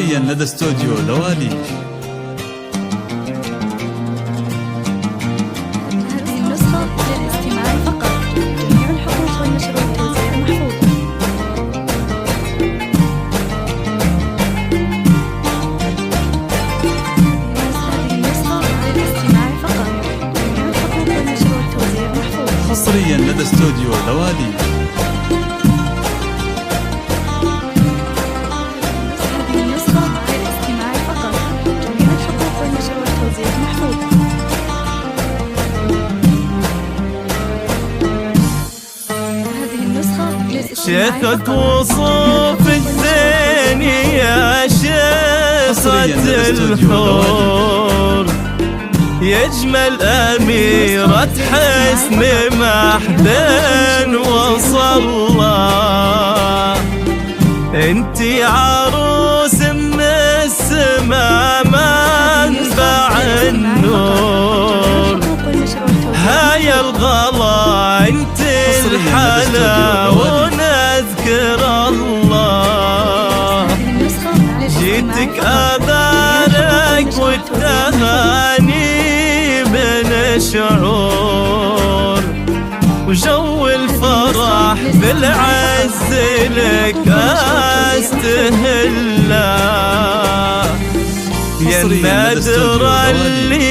حصريا لدى استوديو دواليب. هذه النسخة للاستماع فقط. جميع الحقوق والنشر والتوزيع محفوظة. هذه النسخة للاستماع فقط. جميع الحقوق والنشر والتوزيع محفوظة. حصريا لدى استوديو دواليب. هذه النسخة للاستماع فقط. جميع الحقوق والنشر والتوزيع محفوظة. هذه النسخة للاستماع شيخك فقط. وصوف الزين يا شيخة الحور، يجمل أميرة حسن محدن وصلى. انتي عروس من السما منبع النور، هاي الغلا انتي الحلا ونذكر الله. جيتك أبارك والتهاني من شعور، وجو الفرح بالعز لك استهلا. يا النادرة اللي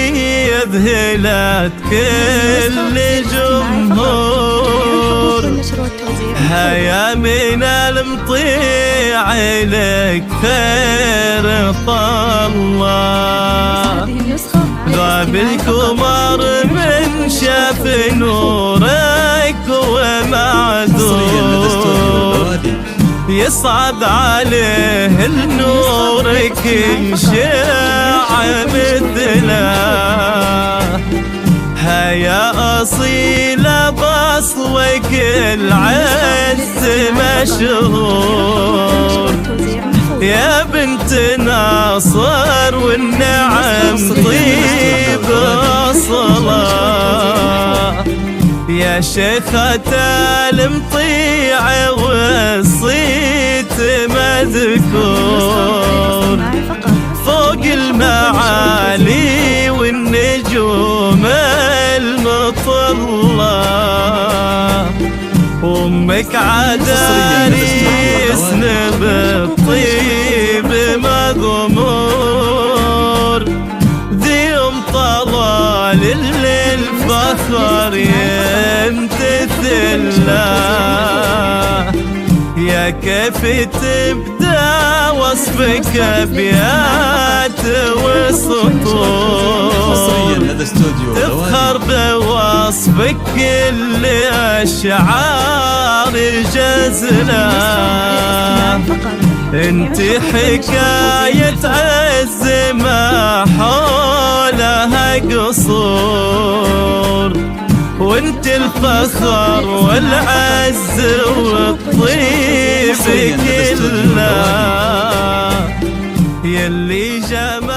يذهلت كل جمهور، هيا من المطيع لك خير طلع. غاب القمر من شاف نورك ومعذور، يصعد عليه النور كل شاع مثله. هيا أصيلة بصلك العز مشهور، يا بنت ناصر والنعم طيب صلاة. يا شيخة المطيع والصيت مذكور، فوق المعالي والنجوم المطلة. أمك عداريس بالطيب مغمور، ذي طلال للفخر يمتثله. يا كيف تبدأ وصفك أبيات وسطور، تفخر بوصفك كل أشعار جزلة. انت حكاية عز ما حولها قصور، وانت الفخر والعز والطيب كله. يلي جمال